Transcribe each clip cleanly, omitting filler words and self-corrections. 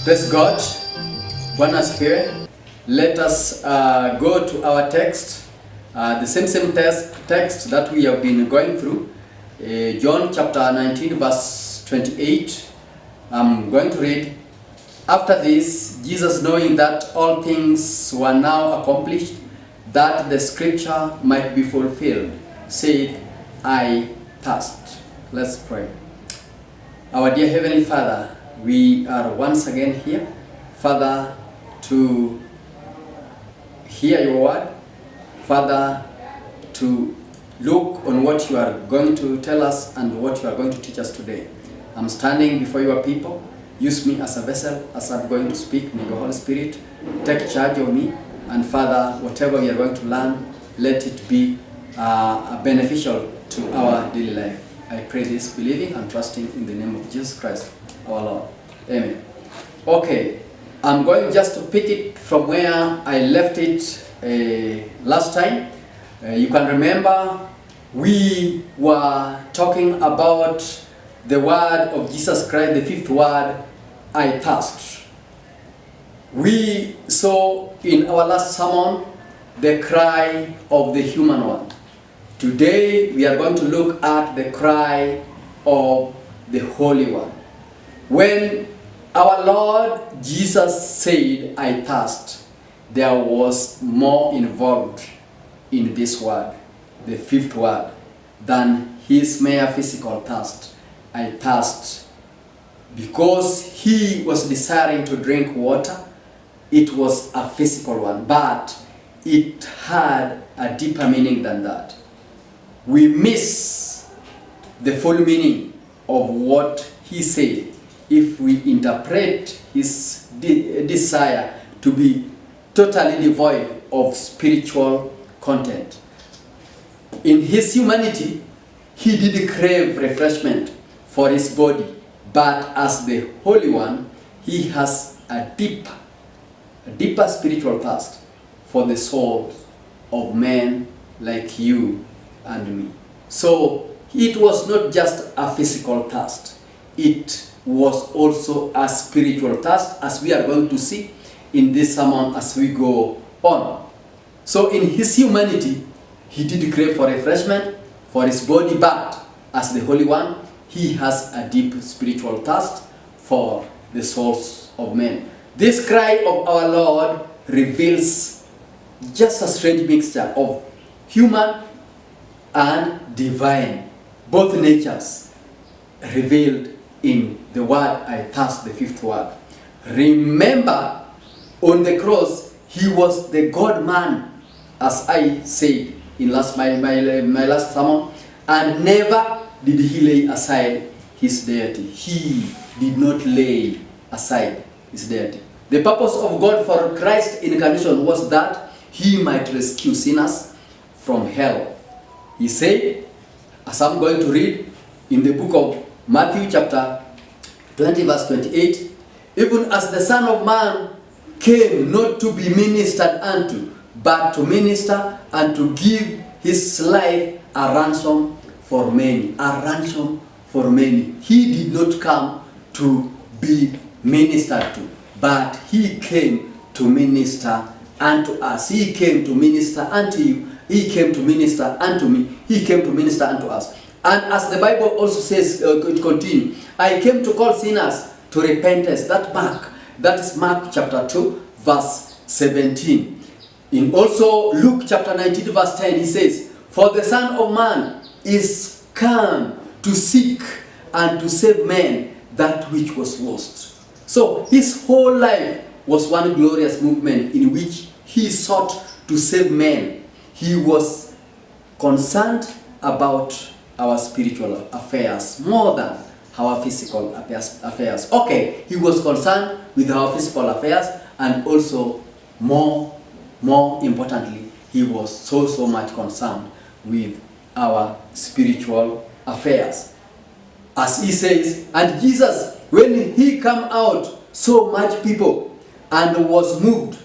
Praise God. Bwana asifiwe. Let us go to our text, the same text that we have been going through, John chapter 19 verse 28. I'm going to read. After this, Jesus, knowing that all things were now accomplished, that the scripture might be fulfilled, said, I thirst. Let's pray. Our dear Heavenly Father, we are once again here, Father, to hear your word, Father, to look on what you are going to tell us and what you are going to teach us today. I'm standing before your people. Use me as a vessel as I'm going to speak. May the Holy Spirit take charge of me. And Father, whatever we are going to learn, let it be beneficial to our daily life. I pray this believing and trusting in the name of Jesus Christ, our Lord. Amen. Okay, I'm going just to pick it from where I left it last time. You can remember we were talking about the word of Jesus Christ, the fifth word, I thirst. We saw in our last sermon the cry of the human one. Today we are going to look at the cry of the Holy One. When our Lord Jesus said, I thirst, there was more involved in this word, the fifth word, than his mere physical thirst. I thirst. Because he was desiring to drink water, it was a physical one, but it had a deeper meaning than that. We miss the full meaning of what he said if we interpret his desire to be totally devoid of spiritual content. In his humanity, he did crave refreshment for his body, but as the Holy One, he has a deeper spiritual thirst for the souls of men like you and me. So it was not just a physical thirst, it was also a spiritual thirst, as we are going to see in this sermon as we go on. So in his humanity, he did crave for refreshment for his body, but as the Holy One, he has a deep spiritual thirst for the souls of men. This cry of our Lord reveals just a strange mixture of human and divine, both natures revealed in the word I thirst, the fifth word. Remember, on the cross, he was the God-man, as I said in my last sermon, and never did he lay aside his deity. He did not lay aside his deity. The purpose of God for Christ's incarnation was that he might rescue sinners from hell. He said, as I'm going to read in the book of Matthew chapter 20 verse 28, even as the Son of Man came not to be ministered unto, but to minister and to give his life a ransom for many. A ransom for many. He did not come to be ministered to, but he came to minister unto us. He came to minister unto you. He came to minister unto me. He came to minister unto us. And as the Bible also says, it continues, I came to call sinners to repentance. That is Mark chapter 2 verse 17. In also Luke chapter 19 verse 10, he says, for the Son of Man is come to seek and to save men that which was lost. So his whole life was one glorious movement in which he sought to save men. He was concerned about our spiritual affairs more than our physical affairs. Okay, he was concerned with our physical affairs, and also more importantly, he was so much concerned with our spiritual affairs. As he says, and Jesus, when he came out, saw much people and was moved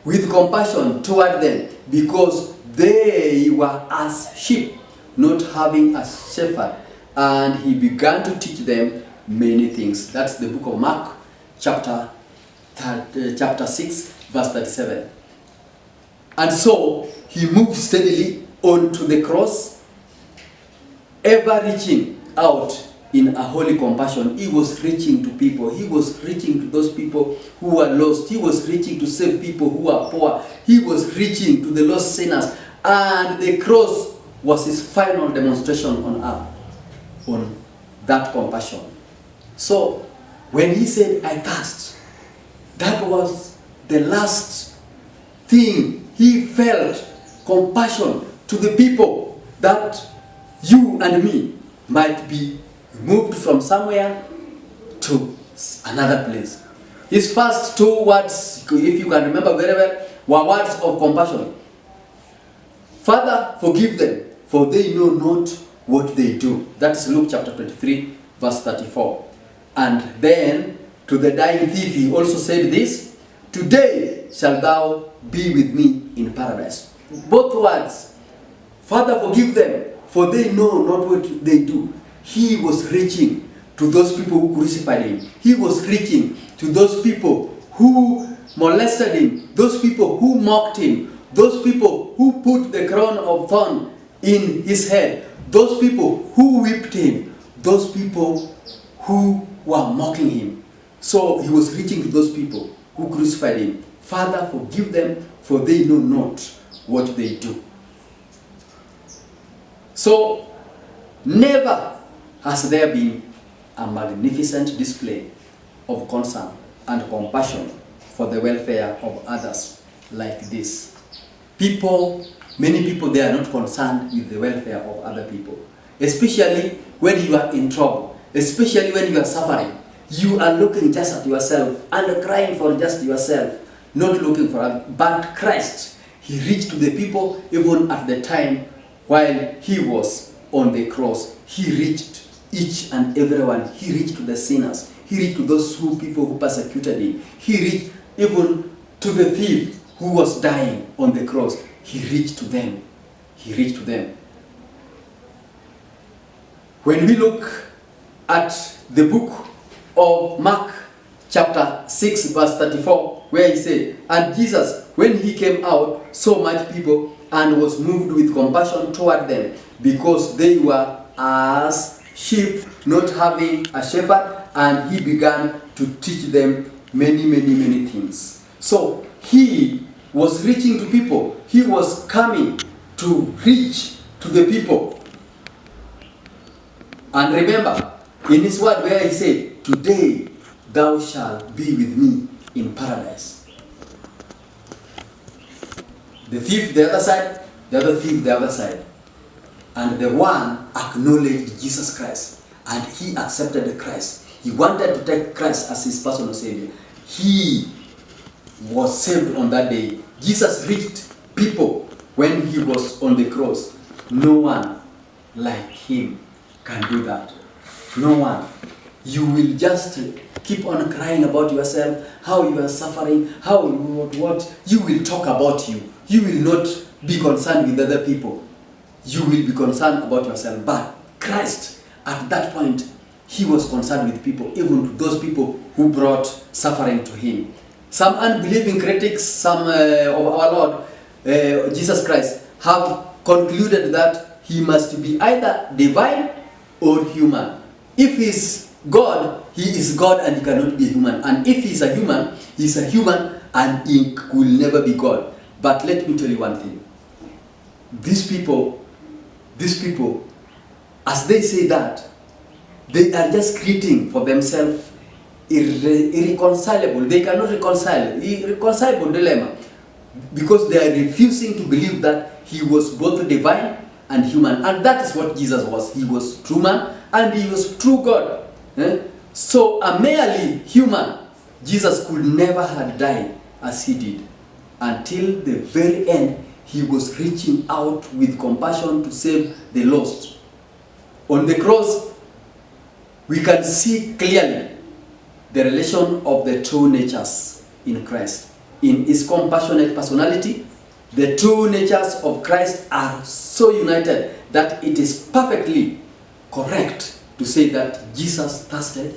with compassion toward them, because they were as sheep, not having a shepherd, and he began to teach them many things. That's the book of Mark chapter chapter 6, verse 37. And so he moved steadily on to the cross, ever reaching out in a holy compassion. He was reaching to people. He was reaching to those people who were lost. He was reaching to save people who were poor. He was reaching to the lost sinners. And the cross was his final demonstration on earth, on that compassion. So, when he said, I thirst, that was the last thing he felt, compassion to the people, that you and me might be moved from somewhere to another place. His first two words, if you can remember very well, were words of compassion. Father, forgive them, for they know not what they do. That's Luke chapter 23, verse 34. And then to the dying thief he also said this, today shalt thou be with me in paradise. Both words, Father, forgive them, for they know not what they do. He was reaching to those people who crucified him. He was reaching to those people who molested him, those people who mocked him, those people who put the crown of thorn in his head, those people who whipped him, those people who were mocking him. So he was reaching to those people who crucified him. Father, forgive them, for they know not what they do. So, never has there been a magnificent display of concern and compassion for the welfare of others like this. Many people, they are not concerned with the welfare of other people. Especially when you are in trouble, especially when you are suffering. You are looking just at yourself and crying for just yourself, not looking for others. But Christ, he reached to the people even at the time while he was on the cross. He reached each and everyone. He reached to the sinners. He reached to those people who persecuted him. He reached even to the thief who was dying on the cross. He reached to them. He reached to them. When we look at the book of Mark chapter 6 verse 34, where he said, and Jesus, when he came out, saw much people and was moved with compassion toward them, because they were as sheep not having a shepherd, and he began to teach them many things. So he was reaching to people. He was coming to reach to the people. And remember, in his word where he said, today thou shalt be with me in paradise. The thief the other side, the other thief the other side. And the one acknowledged Jesus Christ, and he accepted Christ. He wanted to take Christ as his personal savior. He was saved on that day. Jesus reached people when he was on the cross. No one like him can do that. No one. You will just keep on crying about yourself, how you are suffering, how what. You will talk about you. You will not be concerned with other people. You will be concerned about yourself. But Christ, at that point, he was concerned with people, even to those people who brought suffering to him. Some unbelieving critics, some of our Lord, Jesus Christ, have concluded that he must be either divine or human. If he is God, he is God and he cannot be human. And if he is a human and he will never be God. But let me tell you one thing. These people, as they say that, they are just creating for themselves irreconcilable. They cannot reconcile. Irreconcilable dilemma. Because they are refusing to believe that he was both divine and human. And that is what Jesus was. He was true man and he was true God. So a merely human, Jesus could never have died as he did. Until the very end, he was reaching out with compassion to save the lost. On the cross, we can see clearly the relation of the two natures in Christ. In his compassionate personality, the two natures of Christ are so united that it is perfectly correct to say that Jesus thirsted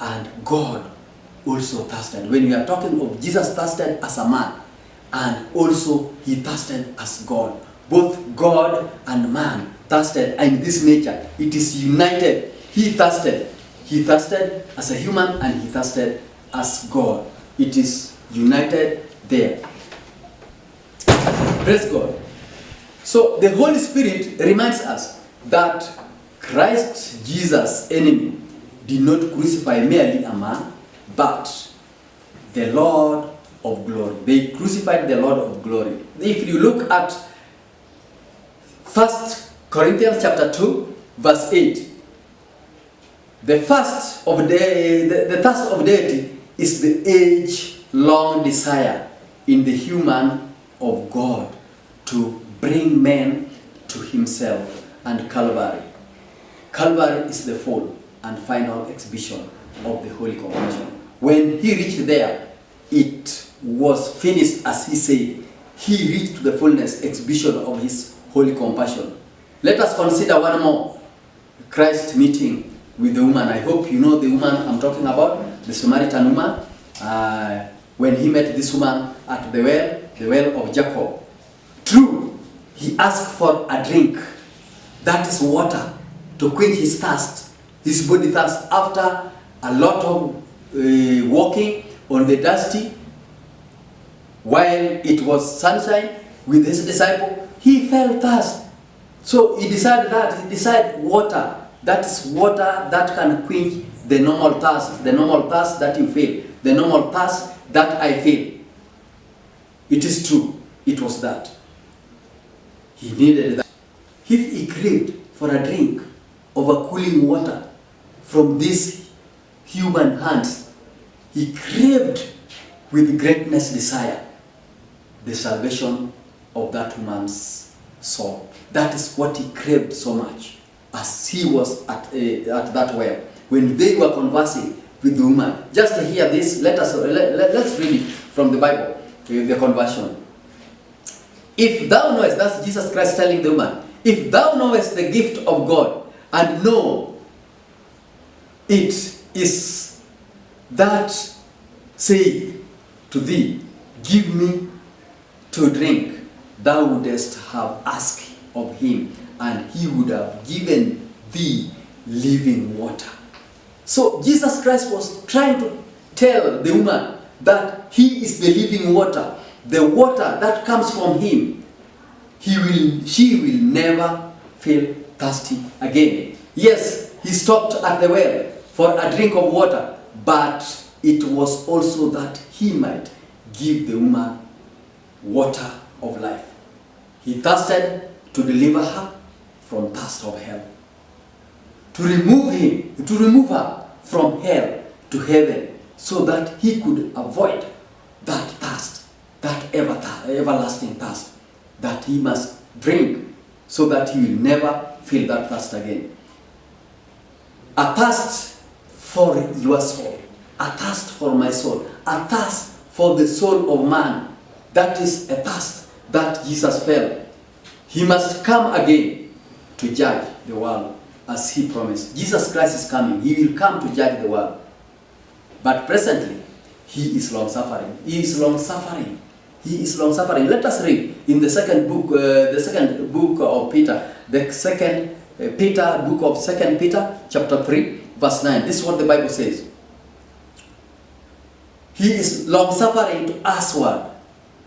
and God also thirsted. When we are talking of Jesus thirsted as a man, and also he thirsted as God. Both God and man thirsted in this nature. It is united. He thirsted. He thirsted as a human and he thirsted as God. It is united there. Praise God. So the Holy Spirit reminds us that Christ Jesus' enemy did not crucify merely a man, but the Lord of glory. They crucified the Lord of glory. If you look at 1 Corinthians chapter 2, verse 8, the thirst of deity is the age-long desire in the human of God to bring men to himself. And Calvary. Calvary is the full and final exhibition of the Holy Compassion. When he reached there, it was finished, as he said. He reached the fullness exhibition of his Holy Compassion. Let us consider one more. Christ meeting with the woman. I hope you know the woman I'm talking about, the Samaritan woman. When he met this woman at the well of Jacob. True, he asked for a drink. That is water to quench his thirst, his body thirst. After a lot of walking on the dusty, while it was sunshine with his disciple, he felt thirst. So he decided water. That is water that can quench the normal thirst that you feel, the normal thirst that I feel. It is true, it was that. He needed that. If he craved for a drink of a cooling water from these human hands, he craved with greatness desire the salvation of that woman's soul. That is what he craved so much as he was at that well. When they were conversing with the woman, just to hear this, let's read it from the Bible, the conversion. If thou knowest, that's Jesus Christ telling the woman, if thou knowest the gift of God, and know it is that say to thee, give me to drink, thou wouldest have asked of him, and he would have given thee living water. So Jesus Christ was trying to tell the woman that he is the living water, the water that comes from him. She will never feel thirsty again. Yes, he stopped at the well for a drink of water, but it was also that he might give the woman water of life. He thirsted to deliver her from thirst of hell, to remove her from hell to heaven, so that he could avoid that thirst, that everlasting thirst that he must drink, so that he will never feel that thirst again. A thirst for your soul, a thirst for my soul, a thirst for the soul of man. That is a thirst that Jesus felt. He must come again to judge the world as he promised. Jesus Christ is coming. He will come to judge the world. But presently, he is long-suffering. He is long-suffering. He is long-suffering. Let us read in the second book of Peter, book of 2 Peter, chapter 3, verse 9. This is what the Bible says. He is long-suffering to usward,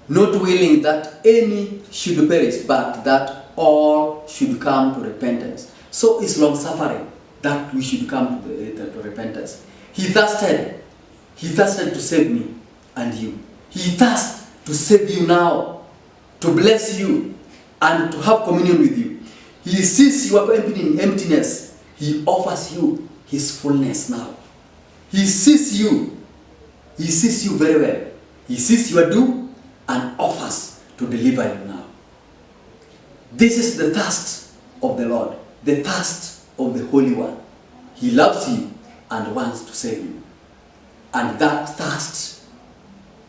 not willing that any should perish, but that all should come to repentance. So is long-suffering, that we should come to repentance. He thirsted to save me and you. He thirsted to save you now, to bless you, and to have communion with you. He sees your emptiness. He offers you his fullness now. He sees you. He sees you very well. He sees your doom and offers to deliver you now. This is the thirst of the Lord, the thirst of the Holy One. He loves you and wants to save you. And that thirst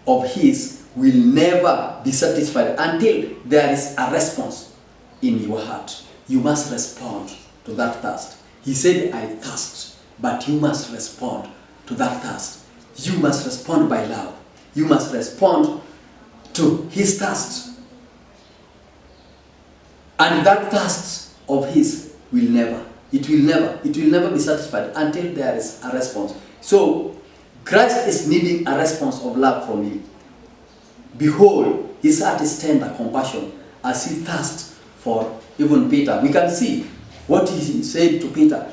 of his will never be satisfied until there is a response in your heart. You must respond to that thirst. He said, I thirst, but you must respond to that thirst. you must respond by love. You must respond to his thirst. And that thirst of his will never be satisfied until there is a response. So Christ is needing a response of love from you. Behold, his heart is tender compassion as he thirsts for even Peter. We can see what he said to Peter.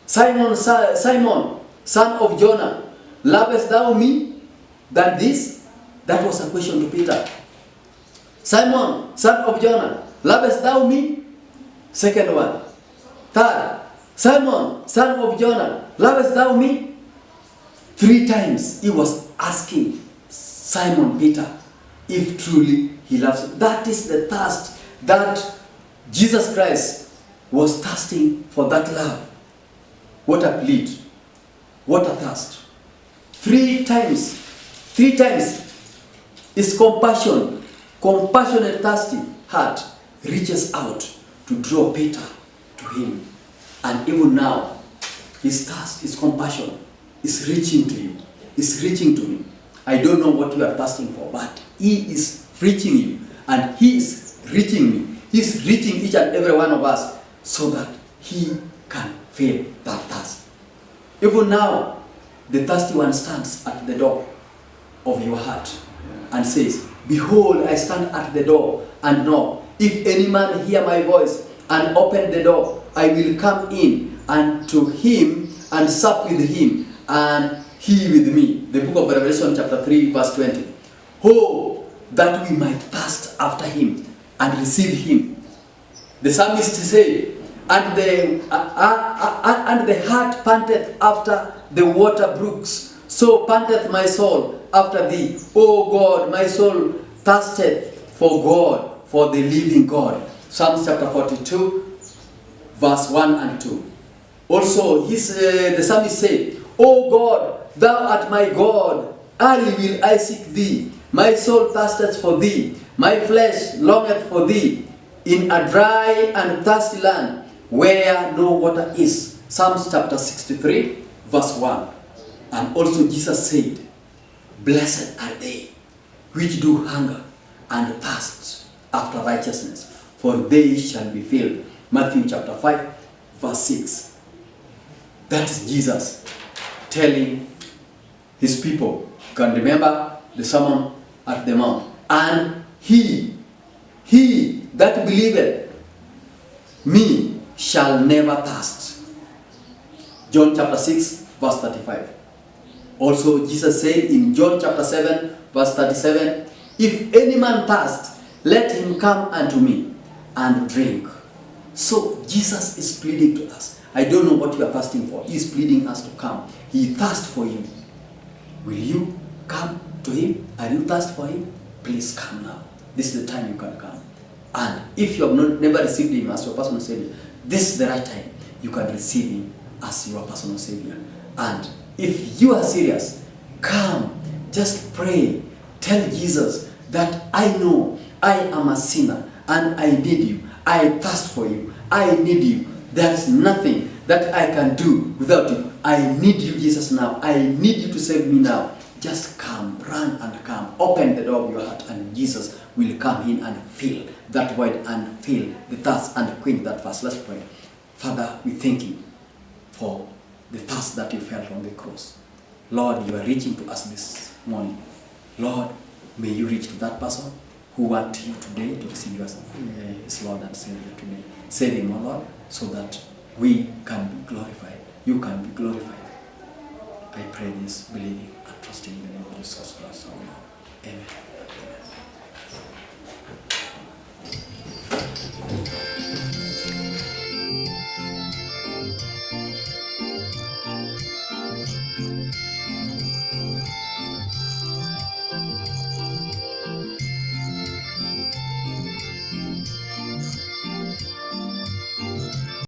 Simon, Simon, son of Jonah, lovest thou me than this? That was a question to Peter. Simon, son of Jonah, lovest thou me? Second one. Third, Simon, son of Jonah, lovest thou me? 3 times he was asking Simon Peter if truly he loves him. That is the thirst that Jesus Christ was thirsting for, that love. What a plea. What a thirst. 3 times. 3 times his compassionate, thirsty heart reaches out to draw Peter to him. And even now, his thirst, his compassion is reaching to you. Is reaching to me. I don't know what you are thirsting for, but he is reaching you. And he is reaching me. He is reaching each and every one of us so that he can fill that thirst. Even now, the thirsty one stands at the door of your heart and says, behold, I stand at the door and knock. If any man hear my voice and open the door, I will come in and to him and sup with him and he with me. The book of Revelation chapter 3 verse 20. Oh, that we might thirst after him and receive him. The psalmist said, and the heart panteth after the water brooks, so panteth my soul after thee. O God, my soul thirsteth for God, for the living God. Psalms chapter 42, verse 1 and 2. Also, the psalmist said, O God, thou art my God, early will I seek thee. My soul thirsteth for thee, my flesh longeth for thee, in a dry and thirsty land, where no water is. Psalms chapter 63, verse 1. And also Jesus said, blessed are they which do hunger and thirst after righteousness, for they shall be filled. Matthew chapter 5, verse 6. That's Jesus telling his people. You can remember the Sermon at the Mount. And he that believeth me shall never thirst. John chapter 6, verse 35. Also Jesus said in John chapter 7, verse 37, if any man thirst, let him come unto me and drink. So Jesus is pleading to us. I don't know what you are thirsting for. He is pleading us to come. He thirsts for you. Will you come to him? Are you thirsty for him? Please come now. This is the time you can come. And if you have never received him as your personal Savior, this is the right time you can receive him as your personal Savior. And if you are serious, come, just pray. Tell Jesus that I know I am a sinner and I need you. I thirst for you. I need you. There is nothing that I can do without you. I need you, Jesus, now. I need you to save me now. Just come, run and come. Open the door of your heart and Jesus will come in and fill that void and fill the thirst and quench that thirst. Let's pray. Father, we thank you for the thirst that you felt on the cross. Lord, you are reaching to us this morning. Lord, may you reach to that person who wants you today to receive you as his Lord and Savior today. Save him, O Lord, so that we can be glorified. You can be glorified. I pray this, believing.